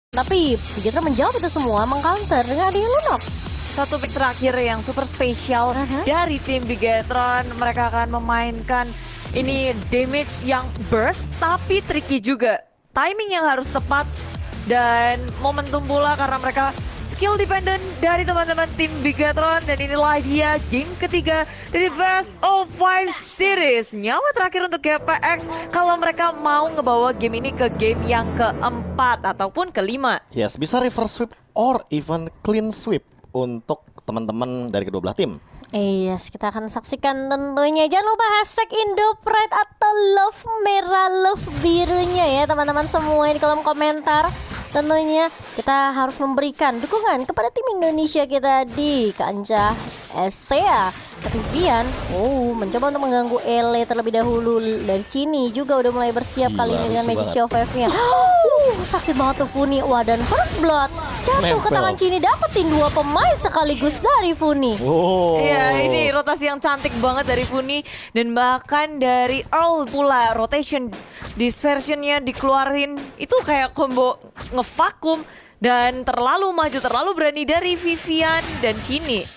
Tapi Bigetron menjawab itu semua, mengcounter dengan adanya Lunox. Satu pick terakhir yang super spesial dari tim Bigetron. Mereka akan memainkan ini damage yang burst tapi tricky juga. Timing yang harus tepat dan momentum pula karena mereka skill dependent dari teman-teman tim Bigetron. Dan inilah dia game ketiga dari Best of 5 Series. Nyawa terakhir untuk GPX kalau mereka mau ngebawa game ini ke game yang keempat ataupun kelima. Yes, bisa reverse sweep or even clean sweep untuk teman-teman dari kedua belah tim. Yes, kita akan saksikan tentunya. Jangan lupa hashtag Indopride atau love merah, love birunya ya teman-teman semua di kolom komentar. Tentunya kita harus memberikan dukungan kepada tim Indonesia kita di kancah ASEA. Tapi Vian, mencoba untuk mengganggu Ele terlebih dahulu. Dari Cini juga udah mulai bersiap kali ini dengan Magic Show 5-nya. Sakit banget tuh Funi. Wah, dan first blood jatuh ke tangan Cini, dapetin 2 pemain sekaligus dari Funi. Ya, ini rotasi yang cantik banget dari Funi. Dan bahkan dari Earl pula, rotation dispersionnya dikeluarin. Itu kayak combo ngevakum. Dan terlalu maju, terlalu berani dari Vivian dan Cini.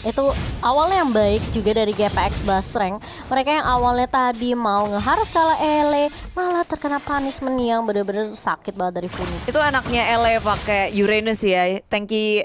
Itu awalnya yang baik juga dari GPX Basreng. Mereka yang awalnya tadi mau ngeharus kalah Ele, malah terkena punishment yang bener-bener sakit banget dari Funi. Itu anaknya Ele pakai Uranus ya, tanky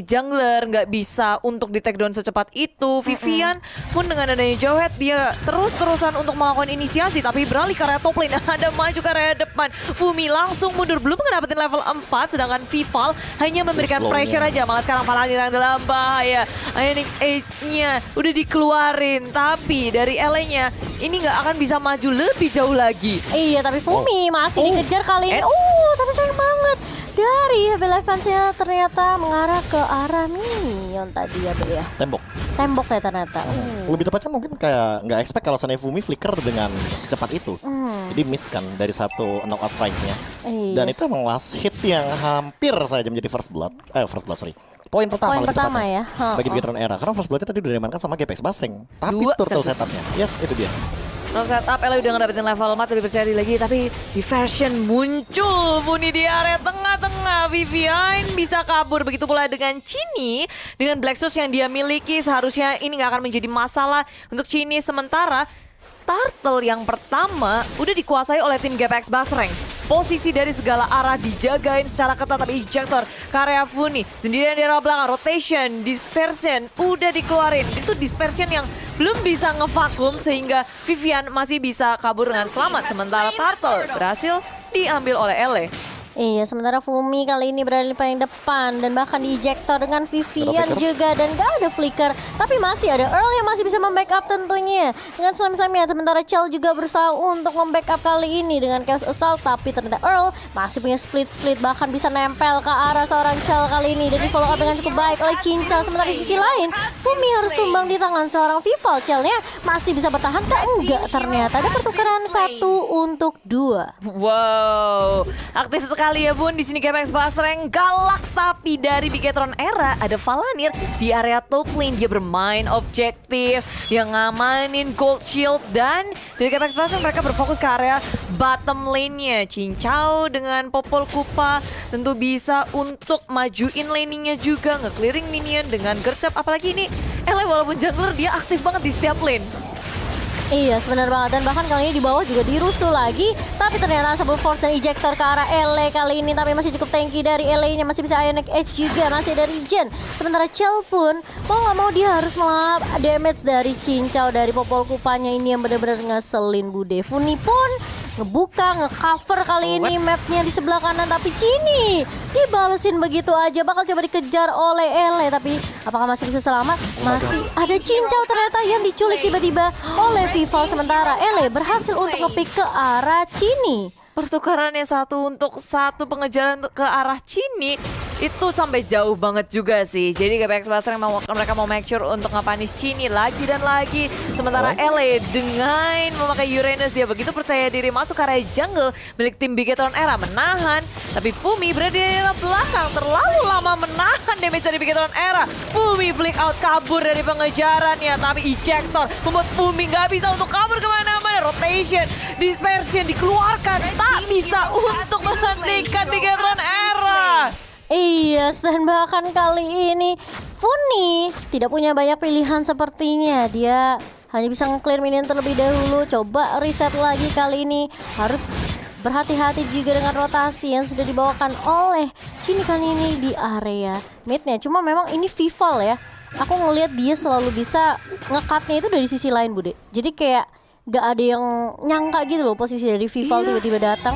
jungler nggak bisa untuk di take down secepat itu. Vivian pun dengan adanya Jowhead dia terus-terusan untuk melakukan inisiasi, tapi beralih ke area top lane. Ada maju ke area depan. Fumi langsung mundur, belum ngedapetin level 4, sedangkan Vival hanya memberikan pressure aja. Malah sekarang Paladin dalam bahaya. Ionic Age-nya udah dikeluarin, tapi dari Ele-nya ini nggak akan bisa maju lebih jauh lagi. Iya, tapi Fumi masih dikejar kali ini. Tapi sayang banget. Dari Heavy Levance-nya ternyata mengarah ke arah minion tadi ya, Be ya. Tembok ya ternyata. Lebih tepatnya mungkin kayak nggak expect kalau sana Fumi flicker dengan secepat itu. Jadi miss kan dari satu knockout strike-nya. Dan itu emang last hit yang hampir saja menjadi first blood, sorry. Poin pertama ya. Bagi Bigetron Era. Karena first blood-nya tadi udah diamankan sama GPX Basreng. Tapi turtle setup-nya. Yes, itu dia. Terus setup, Ele udah ngedapetin level 4, lebih percaya diri lagi. Tapi di version muncul Funi di area tengah-tengah. Vivian bisa kabur, begitu pula dengan Cini. Dengan Black Shoes yang dia miliki, seharusnya ini gak akan menjadi masalah untuk Cini. Sementara turtle yang pertama udah dikuasai oleh tim GPX Basreng. Posisi dari segala arah dijagain secara ketat, tapi ejector karya Funi sendirian di arah belakang. Rotation, dispersion udah dikeluarin. Itu dispersion yang belum bisa ngevakum sehingga Vivian masih bisa kabur dengan selamat. Sementara turtle berhasil diambil oleh Ele. Iya, sementara Fumi kali ini berada di paling depan dan bahkan di ejector dengan Vivian juga, dan gak ada flicker. Tapi masih ada Earl yang masih bisa membackup tentunya dengan slam-slamnya. Sementara Chell juga berusaha untuk membackup kali ini dengan Chaos Assault, tapi ternyata Earl masih punya split bahkan bisa nempel ke arah seorang Chell kali ini dan di follow up dengan cukup baik oleh Cincang. Sementara di sisi lain Fumi harus tumbang di tangan seorang Vival. Chellnya masih bisa bertahan kah? Enggak, ternyata ada pertukaran 1 untuk 2. Wow, aktif sekali ya Bun. Di sini GPX Basreng Galax, tapi dari Bigetron Era ada Valanir di area top lane. Dia bermain objektif, dia ngamanin gold shield, dan dari GPX Basreng mereka berfokus ke area bottom lane-nya. Cincau dengan Popol Kupa tentu bisa untuk majuin laningnya juga, nge-clearing minion dengan gercep. Apalagi ini Ele walaupun jungler dia aktif banget di setiap lane. Iya, sebenar banget. Dan bahkan kali ini di bawah juga dirusuh lagi. Tapi ternyata sebelum force dan ejector ke arah Ele kali ini. Tapi masih cukup tanky dari Ele-nya. Masih bisa Ionic Edge juga. Masih dari Jen. Sementara Chell pun mau gak mau dia harus melap damage dari Cincau. Dari Popol Kupanya ini yang benar-benar ngeselin Bude. Funi pun ngebuka, ngecover kali ini mapnya di sebelah kanan. Tapi Cini dibalesin begitu aja. Bakal coba dikejar oleh Ele. Tapi apakah masih bisa selamat? Masih ada Cincau ternyata yang diculik tiba-tiba oleh Vival. Sementara Ele berhasil untuk nge-pick ke arah Cini. Pertukarannya 1 untuk 1, pengejaran ke arah Cini itu sampai jauh banget juga sih. Jadi GPX Basreng mereka mau make sure untuk nge-punish Cini lagi dan lagi. Sementara Ele dengan memakai Uranus, dia begitu percaya diri masuk ke area jungle milik tim Bigetron Era, menahan. Tapi Fumi berada di area belakang, terlalu lama menahan damage dari Bigetron Era. Fumi flick out kabur dari pengejarannya, tapi ejector membuat Fumi gak bisa untuk kabur kemana-mana. Rotation, dispersion dikeluarkan, tak bisa untuk menghentikan Bigetron Era. Iya, dan bahkan kali ini Funi tidak punya banyak pilihan sepertinya. Dia hanya bisa nge-clear minion terlebih dahulu. Coba reset lagi kali ini. Harus berhati-hati juga dengan rotasi yang sudah dibawakan oleh Cini kali ini di area midnya. Cuma memang ini Vival ya. Aku ngelihat dia selalu bisa nge-cutnya itu dari sisi lain, Bude. Jadi kayak gak ada yang nyangka gitu loh posisi dari Vival tiba-tiba datang.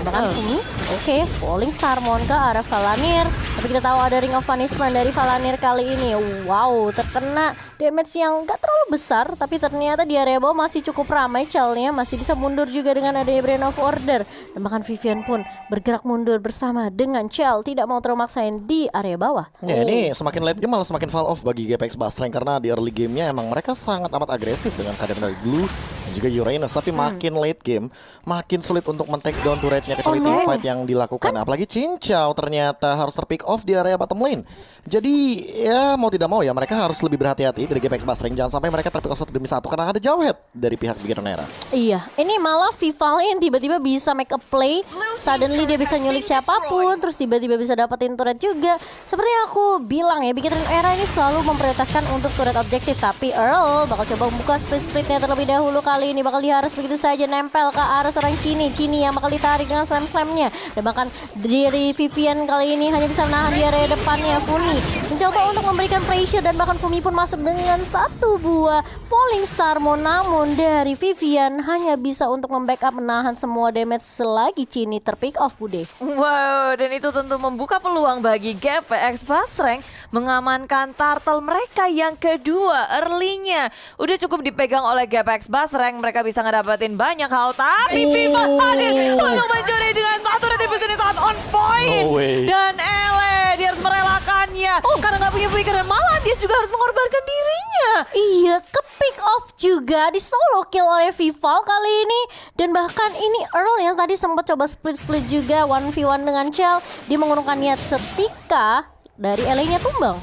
Bahkan Fumi, oke, Falling Starmon ke arah Valanir. Tapi kita tahu ada Ring of Punishment dari Valanir kali ini. Wow, terkena damage yang gak terlalu besar, tapi ternyata di area bawah masih cukup ramai. Chalnya masih bisa mundur juga dengan adanya Brand of Order. Dan bahkan Vivian pun bergerak mundur bersama dengan Chal, tidak mau termaksain di area bawah. Ya ini semakin late game malah semakin fall off bagi GPX Basreng, karena di early gamenya emang mereka sangat amat agresif dengan kehadiran dari Blue dan juga Uranus. Tapi makin late game makin sulit untuk men-take down turretnya, kecuali teamfight yang dilakukan. Apalagi Cincau ternyata harus terpick off di area bottom lane. Jadi ya mau tidak mau ya mereka harus lebih berhati-hati dari GPX Basreng. Jangan sampai mereka terpick off 1 demi 1 karena ada Jawhead dari pihak Bigetron Era. Iya, ini malah Vival yang tiba-tiba bisa make a play. Suddenly dia bisa nyulik siapapun, terus tiba-tiba bisa dapetin turret juga. Seperti yang aku bilang ya, Bigetron Era ini selalu memprioritaskan untuk turret objektif. Tapi Earl bakal coba membuka split-splitnya terlebih dahulu. Kali ini bakal diharus begitu saja nempel ke arah seorang Cini yang bakal ditarik dengan slam-slamnya. Dan bahkan dari Vivian kali ini hanya bisa menahan di area depannya. Funi mencoba untuk memberikan pressure dan bahkan Fumi pun masuk dengan 1 buah Falling Starmon. Namun dari Vivian hanya bisa untuk membackup menahan semua damage selagi Cini terpick off, Bude. Wow, dan itu tentu membuka peluang bagi GPX Basreng mengamankan turtle mereka yang kedua. Early-nya udah cukup dipegang oleh GPX Basreng, mereka bisa ngedapetin banyak hal. Tapi Viva hadir untuk mencuri dengan 1 retribution yang sangat on point. No way. Dan Ele, dia harus merelakannya karena gak punya flicker, dan malah dia juga harus mengorbankan dirinya. Iya, ke pick off juga, di solo kill oleh Vival kali ini. Dan bahkan ini Earl yang tadi sempat coba split-split juga 1v1 dengan Chal. Dia mengurungkan niat setika dari Ellie-nya tumbang.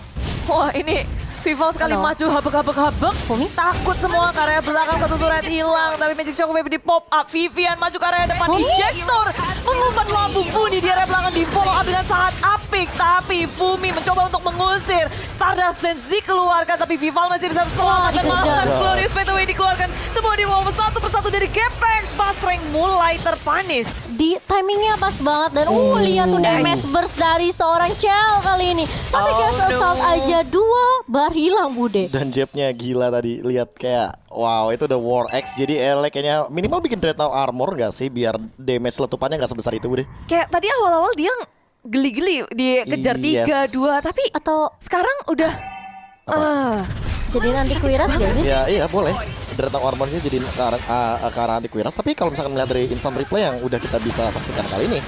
Wah, ini Vival sekali maju habek-habek. Fumi Takut semua ke area belakang, 1 turret hilang. Tapi Magic Shockwave di pop up. Vivian maju ke area depan. Ejector mengumpat lambung Fumi di area belakang, di follow up dengan sangat apik. Tapi Fumi mencoba untuk mengusir. Stardust Dance dikeluarkan, tapi Vival masih bisa selamat. Dan malah Glorious Fadeaway dikeluarkan. Semua di bawah satu persatu dari GPX Basreng mulai terpanis. di timingnya pas banget. Dan lihat tuh damage burst dari seorang Chal kali ini. Satu gas assault aja, 2 bar hilang, Bude. Dan jabnya gila tadi, lihat kayak wow, itu udah War X. Jadi Ele kayaknya minimal bikin Dreadnought Armor gak sih, biar damage letupannya gak sebesar itu, Bude. Kayak tadi awal-awal dia geli-geli dikejar 3-2, tapi Atau sekarang udah jadi nanti Quiras gak sih? Ya iya boleh. Dreadnought Armornya jadi ke arah anti-Quiras. Tapi kalau misalkan melihat dari instant replay yang udah kita bisa saksikan kali ini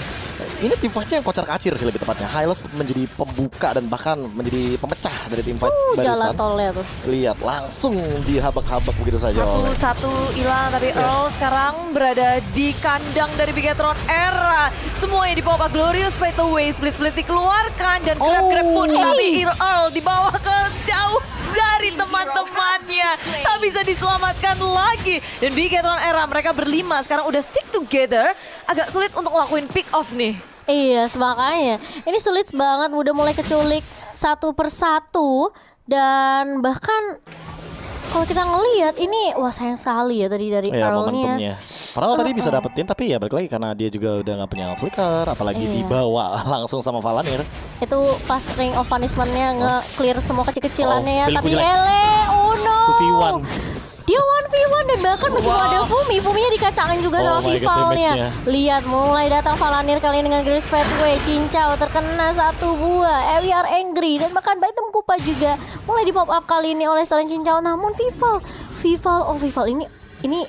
teamfightnya yang kocar kacir sih lebih tepatnya. Hylos menjadi pembuka dan bahkan menjadi pemecah dari teamfight Jalan barusan. tolnya tuh. Lihat langsung dihabak-habak begitu saja oleh. Satu hilang, tapi Earl sekarang berada di kandang dari Bigetron Era. Semuanya di bawah Glorious Fadeaway, split-split dikeluarkan dan grab-grab pun. Tapi Earl dibawa ke jauh dari teman-temannya, tak bisa diselamatkan lagi. Dan Bigetron Era mereka berlima sekarang udah stick together, agak sulit untuk ngelakuin pick off nih. Iya, makanya ini sulit banget, udah mulai keculik 1 persatu. Dan bahkan kalau kita ngelihat ini, wah sayang sekali ya tadi dari Ya, Earl-nya. momentumnya. Padahal tadi bisa dapetin, tapi ya balik lagi karena dia juga udah gak punya flicker, apalagi dibawa langsung sama Valanir. Itu pas Ring of Punishment-nya nge-clear semua kecil-kecilannya ya. feelku Tapi jelek. Ele, oh no, 2v1. dia 1v1 dan bahkan masih ada Fumi. Fuminya dikacangin juga sama Oh my God, Vivalnya. damage-nya. Lihat mulai datang Valanir kali ini dengan Grace Pathway. Cincau terkena 1 buah. We are angry. Dan bahkan Baitem Kupa juga mulai di pop up kali ini oleh seorang Cincau. Namun Vival ini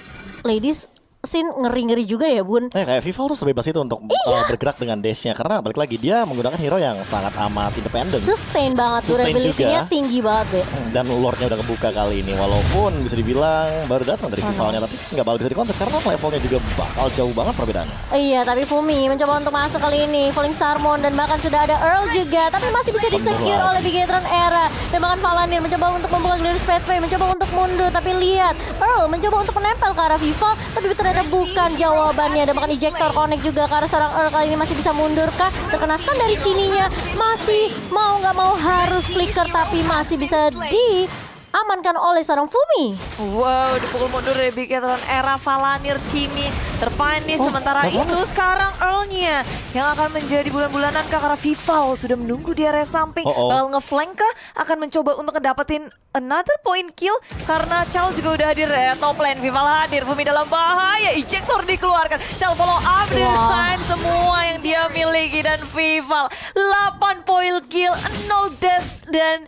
ladies scene ngeri-ngeri juga ya, Bun. Kayak Vival tuh sebebas itu untuk bergerak dengan dash-nya. Karena balik lagi dia menggunakan hero yang sangat amat independen. Sustain banget, Sustain durability-nya juga. tinggi banget deh. Dan lore-nya udah kebuka kali ini. Walaupun bisa dibilang baru datang dari Vivalnya, tapi nggak bakal bisa dikontes karena levelnya juga bakal jauh banget perbedaannya. Iya, tapi Fumi mencoba untuk masuk kali ini. Falling Starmon dan bahkan sudah ada Earl juga, tapi masih bisa disecure oleh Bigetron Era. Dan bahkan Valanir mencoba untuk membuka Glorious Pathway, mencoba untuk mundur. Tapi lihat, Earl mencoba untuk menempel ke arah Vival, tapi ternyata ternyata bukan jawabannya. Dan bahkan ejector connect juga karena seorang Earl kali ini masih bisa mundur kah? Terkena stun dari Chininya, masih mau nggak mau harus flicker tapi masih bisa diamankan oleh seorang Fumi. Wow, dipukul mundur dari Bigetron era Valanir Chini terpanis. Sementara itu sekarang Earl-nya yang akan menjadi bulan-bulanan kah karena Vival sudah menunggu di area samping. Bakal ngeflank kah? Akan mencoba untuk ngedapetin another point kill karena Chal juga udah hadir ya. Top lane Vival hadir, Fumi dalam bahaya, ejector dikeluarkan. Chal follow up dengan semua yang dia miliki dan Vival 8 point kill, 0 death dan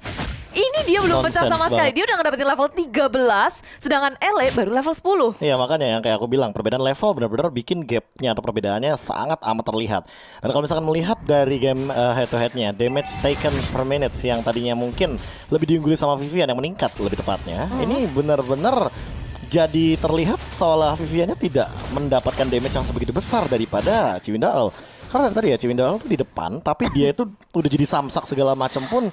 ini dia belum pecah sama sekali. Dia udah ngedapetin level 13, sedangkan LA baru level 10. Iya, makanya yang kayak aku bilang, perbedaan level benar-benar bikin gapnya atau perbedaannya sangat amat terlihat. Dan kalau misalkan melihat dari game head to headnya, damage taken per minute yang tadinya mungkin lebih diungguli sama Vivian yang meningkat lebih tepatnya, ini benar-benar jadi terlihat seolah Viviannya tidak mendapatkan damage yang sebegitu besar daripada Ciwindal. Karena tadi ya Ciwindal tuh di depan, tapi dia itu udah jadi samsak segala macam pun,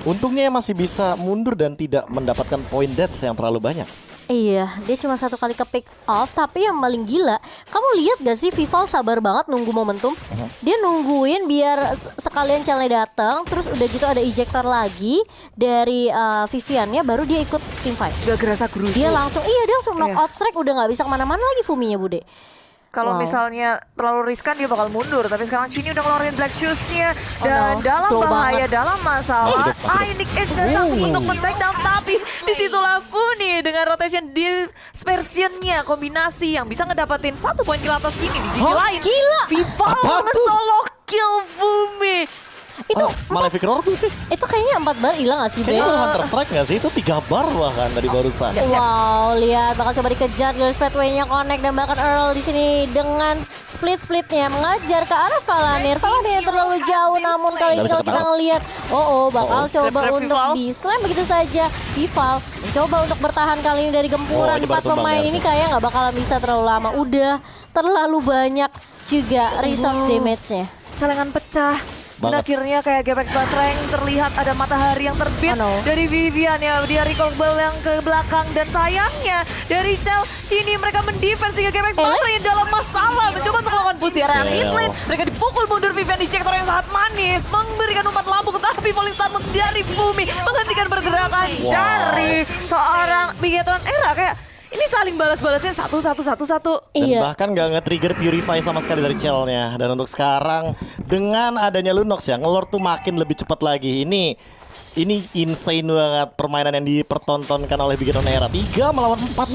untungnya masih bisa mundur dan tidak mendapatkan point death yang terlalu banyak. Iya, dia cuma satu kali ke pick off, tapi yang paling gila, kamu lihat gak sih Vival sabar banget nunggu momentum? Dia nungguin biar sekalian Chal-nya datang, terus udah gitu ada ejector lagi dari Viviannya, baru dia ikut team fight. Gak gerasa gerusu. Dia langsung knockout strike, udah gak bisa kemana-mana lagi Fuminya Bude. Kalau misalnya terlalu riskan dia bakal mundur. Tapi sekarang Chini udah ngeluarin Black Shoes-nya. Dan dalam Slow bahaya, banget. dalam masalah. Nick Edge gak sanggup untuk men-take down. Tapi disitulah Funi dengan rotation dispersion-nya. Kombinasi yang bisa ngedapetin 1 poin kill atas Chini. Di sisi lain, gila. Vival Apa tuh? nge-solo kill Fumi. Itu Malefic Roar tuh sih. itu kayaknya 4 bar hilang gak sih, Be? Kayaknya Hunter Strike gak sih? Itu 3 bar bahkan dari barusan. Wow, lihat bakal coba dikejar dari Speedway-nya connect dan bahkan Earl di sini dengan split-splitnya mengajar ke arah Valanir. Valanir terlalu jauh, namun kali ini Nggak bisa kalau kita ketangkap. ngelihat, bakal coba Trap untuk Vival. di slam begitu saja. Vival mencoba untuk bertahan kali ini dari gempuran ini 4 baru tumbang pemain ya, ini sih. kayak nggak bakalan bisa terlalu lama. Udah terlalu banyak juga resource damage-nya. Celengan pecah. Dan Banget. akhirnya kayak Gepex Basreng terlihat ada matahari yang terbit dari Vivian ya. Dia recall ball yang ke belakang dan sayangnya dari Chal Chini mereka mendefense hingga Gepex Basreng dalam masalah. Mencoba untuk melakukan push di area mid lane. Mereka dipukul mundur Vivian di ejector yang sangat manis. Memberikan umpan lambung tapi Falling Star dari Bumi menghentikan pergerakan dari seorang Bigetron era kayak ini saling balas-balasnya satu. Dan Iya. bahkan gak nge-trigger Purify sama sekali dari Chal-nya. Dan untuk sekarang dengan adanya Lunox ya, ngelor tuh makin lebih cepat lagi. Ini insane banget permainan yang dipertontonkan oleh Bigetron Era. 3 melawan 4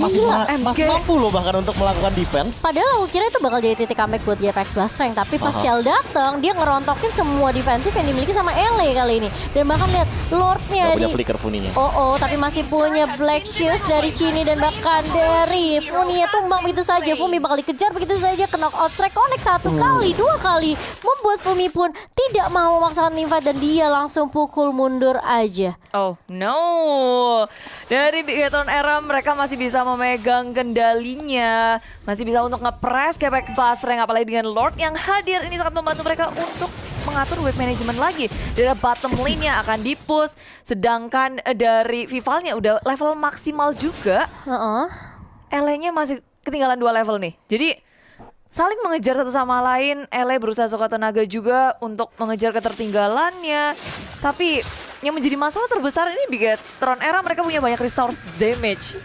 masih mampu loh bahkan untuk melakukan defense. Padahal aku kira itu bakal jadi titik comeback buat Gepex Basreng, tapi pas Chal datang dia ngerontokin semua defensif yang dimiliki sama LA kali ini. Dan bahkan lihat Lordnya Gak punya di flicker Funinya. tapi masih punya Black Shoes dari Chini dan bahkan dari Fumi tumbang begitu saja. Fumi bakal dikejar begitu saja ke knockout strike connect 1 kali, 2 kali, membuat Fumi pun tidak mau memaksakan team fight dan dia langsung pukul mundur aja. Oh no, dari Bigetron Era mereka masih bisa memegang kendalinya, masih bisa untuk nge-press Gepex Basreng, apalagi dengan Lord yang hadir ini sangat membantu mereka untuk mengatur wave management lagi. Dari bottom lane-nya akan di-push, sedangkan dari Vivalnya udah level maksimal juga. LA-nya masih ketinggalan 2 level nih, jadi saling mengejar satu sama lain. LA berusaha sekuat tenaga juga untuk mengejar ketertinggalannya, tapi yang menjadi masalah terbesar ini Bigetron Era mereka punya banyak resource damage.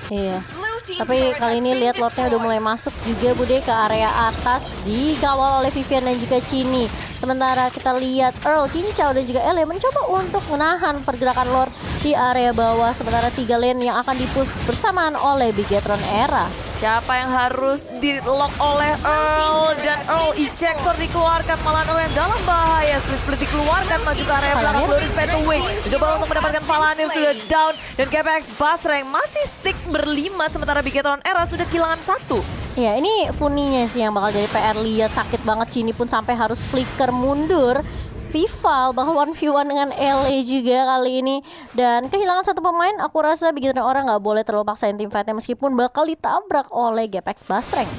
Iya. Tapi kali ini lihat Lordnya udah mulai masuk juga Bude ke area atas, dikawal oleh Vivian dan juga Chini. Sementara kita lihat Earl, Cincau dan juga LA mencoba untuk menahan pergerakan Lord di area bawah. Sementara 3 lane yang akan dipush bersamaan oleh Bigetron Era. Siapa yang harus di-lock oleh Earl, dan Earl ejector dikeluarkan, malah Earl yang dalam bahaya. Split dikeluarkan, maju ke area belakang, Glorious Fade Away mencoba untuk mendapatkan Valanir sudah down, dan Gepex Basreng masih stick berlima, sementara Bigetron Era sudah kehilangan 1. Ya, ini Funinya sih yang bakal jadi PR. Lihat sakit banget, Chini pun sampai harus flicker mundur. Vival bakal 1v1 dengan LA juga kali ini. Dan kehilangan 1 pemain, aku rasa begitu orang nggak boleh terlalu paksain tim fightnya meskipun bakal ditabrak oleh Gepex Basreng.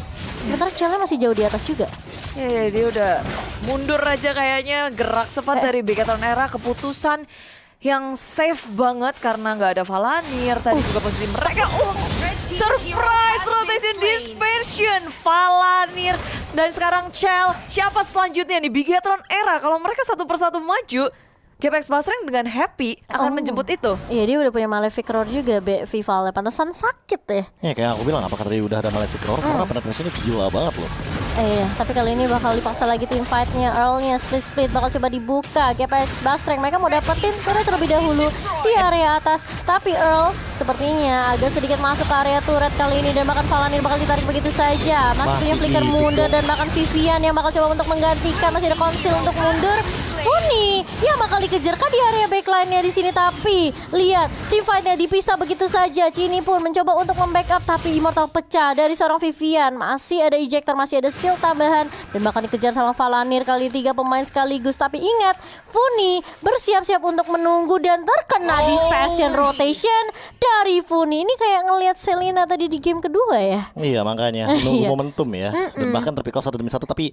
Sementara Chal masih jauh di atas juga. Ya, dia udah mundur aja kayaknya, gerak cepat dari Bigetron Era, keputusan yang safe banget karena nggak ada Valanir. Tadi juga posisi mereka surprise rotation dispersion, Valanir dan sekarang Chell. Siapa selanjutnya nih? Bigetron Era. Kalau mereka satu persatu maju, GPX Basreng dengan happy akan menjemput itu. Iya, dia udah punya Malefic Roar juga, Vival. Pantesan sakit ya. Ya kayak aku bilang, apakah dia udah ada Malefic Roar? Karena penetrationnya gila banget loh. Iya, tapi kali ini bakal dipaksa lagi tim fight-nya. Earl-nya split bakal coba dibuka. GPX Basreng mereka mau dapetin turret terlebih dahulu di area atas. Tapi Earl sepertinya agak sedikit masuk ke area turret kali ini dan bahkan Valanir bakal ditarik begitu saja. Masih punya flicker gitu, mundur bro. dan bahkan Vivian yang bakal coba untuk menggantikan. Masih ada Konsil untuk mundur. Funi yang bakal dikejar kan di area backline-nya di sini, tapi lihat tim fight-nya dipisah begitu saja. Cini pun mencoba untuk membackup tapi Immortal pecah dari seorang Vivian. Masih ada ejector, masih ada shield tambahan dan bahkan dikejar sama Valanir kali 3 pemain sekaligus. Tapi ingat, Funi bersiap-siap untuk menunggu dan terkena dispersion rotation dari Funi. Ini kayak ngelihat Selena tadi di game kedua ya. Iya makanya nunggu Iya. momentum ya. Dan bahkan terpick off 1 demi 1. Tapi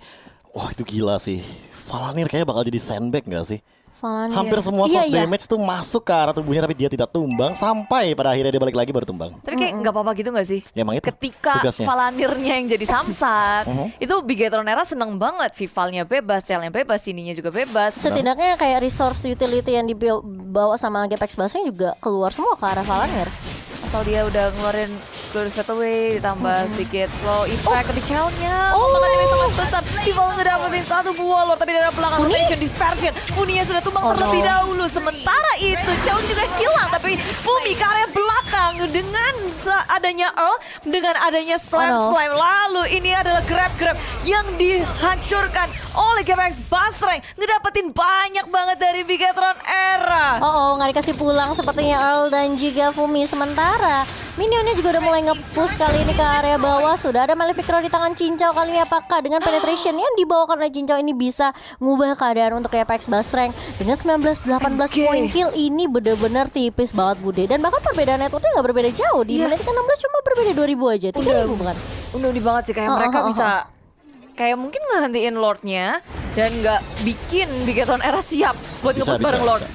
wah itu gila sih. Valanir kayaknya bakal jadi sandbag gak sih? Valanir. Hampir semua Iya, source iya. damage tuh masuk ke arah tubuhnya, tapi dia tidak tumbang sampai pada akhirnya dia balik lagi baru tumbang. Tapi kayak nggak apa-apa gitu nggak sih? Ya, emang itu Ketika tugasnya. Valanirnya yang jadi samsak, itu Bigetron Era seneng banget. Vivalnya bebas, Cellnya bebas, Sininya juga bebas. Setidaknya kayak resource utility yang dibawa sama GPX Basing juga keluar semua ke arah Valanir. Asal dia udah ngeluarin Glorious Getaway ditambah sedikit slow effect di Cellnya. Oh. Potongan yang sangat besar. Vival ngedapetin 1 buah lord, tapi dari belakang Funi? rotation dispersion. Funinya sudah tumbang Oh, terlebih no. dahulu. Sementara itu Cell juga hilang, tapi Fumi ke area belakang dengan adanya Earl, dengan adanya slam Oh, no. slam. Lalu ini adalah grab yang dihancurkan oleh GPX Basreng. Ngedapetin banyak banget dari Bigetron Era. Oh, nggak dikasih pulang sepertinya Earl dan juga Fumi. Sementara minionnya juga udah mulai nge-push kali ini ke area bawah. Sudah ada Malefic Roar di tangan Cincau kali ini. Apakah dengan penetration yang dibawa karena Cincau ini bisa ngubah keadaan untuk GPX Basreng? Dengan 19-18 Oke. poin kill ini bener-bener tipis banget Bude. Dan bahkan perbedaan networknya nggak berbeda jauh. Di menit ke-16 cuma berbeda 2000 aja. 3000 bukan? Unik banget sih, kayak mereka bisa kayak mungkin ngehentiin Lordnya dan nggak bikin Bigetron Era siap buat nge-push bareng Lord.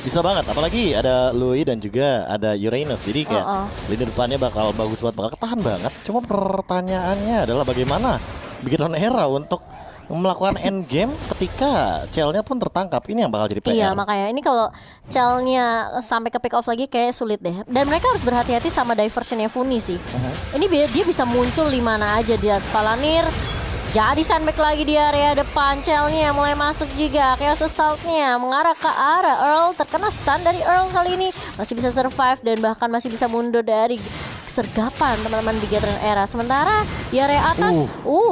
Bisa banget, apalagi ada Louis dan juga ada Uranus. Jadi kayak lini depannya bakal bagus banget, bakal ketahan banget. Cuma pertanyaannya adalah bagaimana Bigetron Era untuk melakukan end game ketika Cell-nya pun tertangkap. Ini yang bakal jadi PR. Iya, makanya ini kalau Cell-nya sampai ke pick off lagi kayak sulit deh. Dan mereka harus berhati-hati sama diversionnya Funi sih. Ini dia bisa muncul di mana aja. Dia Valanir jadi sandbag lagi di area depan. Cell-nya mulai masuk juga. Chaos Assault-nya mengarah ke arah Earl. Terkena stun dari Earl kali ini. Masih bisa survive dan bahkan masih bisa mundur dari sergapan teman-teman Bigetron Era. Sementara di area atas,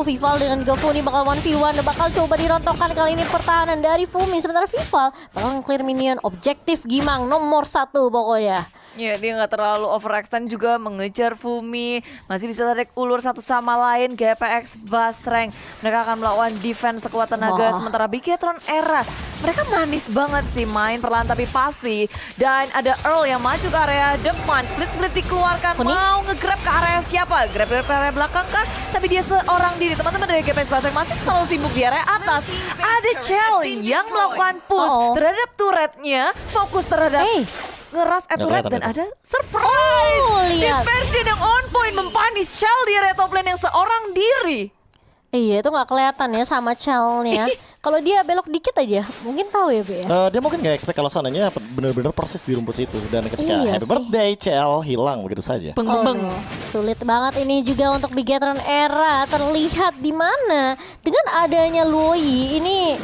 Vival dengan juga Fumi bakal 1v1 dan bakal coba dirontokkan kali ini pertahanan dari Fumi. Sementara Vival bakal clear minion objektif Gimang nomor 1 pokoknya. Ya, dia nggak terlalu overextend juga mengejar Fumi. Masih bisa tarik ulur satu sama lain. GPX Basreng mereka akan melawan defense sekuat tenaga. Sementara Bigetron Era mereka manis banget sih main perlahan tapi pasti. Dan ada Earl yang maju ke area depan. Split dikeluarkan. Funi? Mau nge-grab ke area siapa? Grab ke area belakang kah? Tapi dia seorang diri. Teman-teman dari GPX Basreng masih selalu sibuk di area atas. Ada Chell yang melakukan push terhadap turretnya. Fokus terhadap ngeras turret dan ada surprise. Lihat. Diversion yang on point mempanis Chell di area top lane yang seorang diri. Iya, itu nggak kelihatan ya sama Chell-nya. Kalau dia belok dikit aja, mungkin tahu ya, Be ya. Dia mungkin nggak expect kalau sananya bener-bener persis di rumput situ. Dan ketika Iya happy sih. birthday Cell hilang begitu saja. Beng. Sulit banget ini juga untuk Bigetron Era. Terlihat di mana dengan adanya Loi ini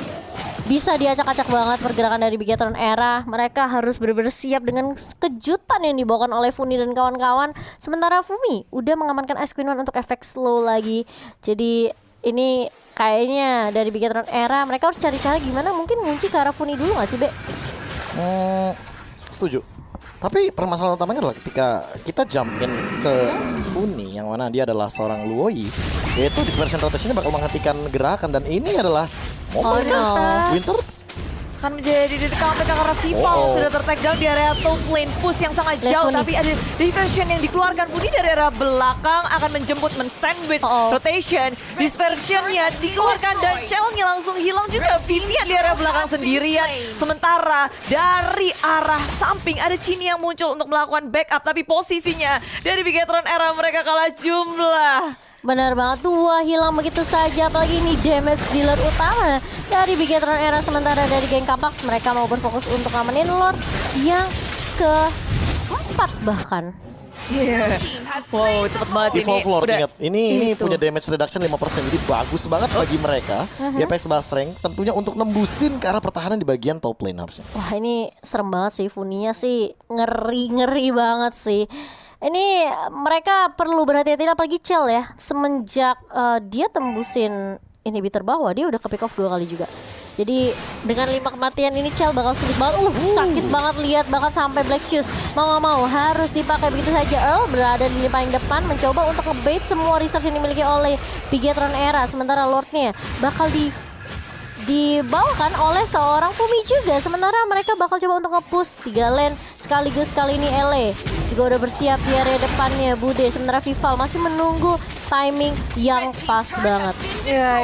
bisa diacak-acak banget pergerakan dari Bigetron Era. Mereka harus benar-benar siap dengan kejutan yang dibawakan oleh Funi dan kawan-kawan. Sementara Fumi udah mengamankan Ice Queen One untuk efek slow lagi. Jadi ini kayaknya dari Bigetron Era mereka harus cari cara gimana mungkin ngunci ke arah Funi dulu gak sih, Be? Setuju. Tapi permasalahan utamanya adalah ketika kita jump in ke Funi yang mana dia adalah seorang Luoi, yaitu dispersion rotation bakal menghentikan gerakan dan ini adalah momen no. Winter akan menjadi di comeback karena Viva sudah ter-tag down di area top lane push yang sangat jauh. Funi. Tapi ada diversion yang dikeluarkan Funi dari area belakang akan menjemput men-sandwich rotation. Dispersionnya dikeluarkan dan Chell-nya langsung hilang juga. Vivian di area belakang sendirian. Sementara dari arah samping ada Chini yang muncul untuk melakukan backup. Tapi posisinya dari Bigetron era mereka kalah jumlah. Benar banget, 2 hilang begitu saja. Apalagi ini damage dealer utama dari Bigetron era. Sementara dari geng Capax mereka mau berfokus untuk ngamenin Lord yang ke-4 bahkan. Wow, cepet banget ini. Evolve Lord, ingat. Ini itu. punya damage reduction 5%. Jadi bagus banget bagi mereka. DPS Basreng tentunya untuk nembusin ke arah pertahanan di bagian top lane harusnya. Wah, ini serem banget sih. Funinya sih ngeri banget sih. Ini mereka perlu berhati-hati apalagi Chell ya. Semenjak dia tembusin inhibitor bawah, dia udah ke pick off 2 kali juga. Jadi dengan 5 kematian ini Chell bakal sulit banget. Sakit banget lihat bahkan sampai Black Shoes. Mau gak mau harus dipakai begitu saja. Earl berada di paling depan mencoba untuk ngebait semua resource yang dimiliki oleh Bigetron era. Sementara Lordnya bakal dibawakan oleh seorang Fumi juga. Sementara mereka bakal coba untuk nge-push 3 lane sekaligus. Kali ini LA juga udah bersiap di area depannya Bude. Sementara Vival masih menunggu timing yang pas banget. Ya,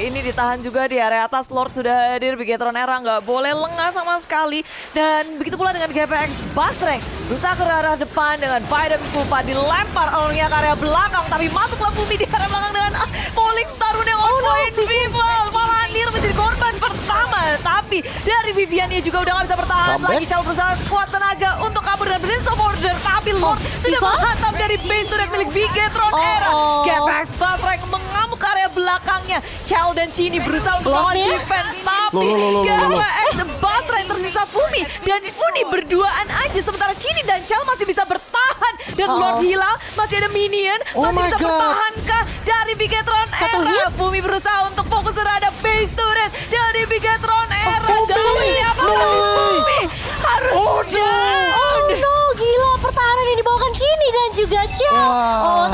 ini ditahan juga di area atas. Lord sudah hadir, Bigetron era nggak boleh lengah sama sekali. Dan begitu pula dengan GPX Basreng. Berusaha ke arah depan dengan Biden Pupa dilempar olehnya ke area belakang. Tapi masuklah Fumi di area belakang dengan Falling Star yang on point. Vival malah hadir menjadi korban pertama. Tapi dari Viviannya juga udah nggak bisa bertahan lagi. Chell berusaha kuat tenaga untuk kabur dan Blitz of Order. Tapi Lord sudah menghantam dari base turret milik Bigetron era. GPX Basreng mengamuk ke area belakangnya. Chell dan Chini berusaha untuk melawan defense. Tapi GPX Basreng tersisa Fumi. Dan Fumi berduaan aja. Sementara Chini dan Chell masih bisa bertahan. Dan Lord hilang. Masih ada minion. Masih bisa bertahankah dari Bigetron era. Fumi berusaha untuk fokus terhadap base turret dari Bigetron era. Dari apakah Fumi harus Gila, pertahanan yang dibawakan Chini dan juga Chell.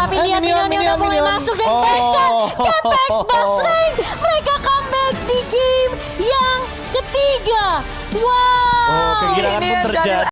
Tapi lihat ini udah mulai masuk dan bahkan GPX Basreng mereka comeback di game yang ketiga. Wow. Kegirangan pun terjadi.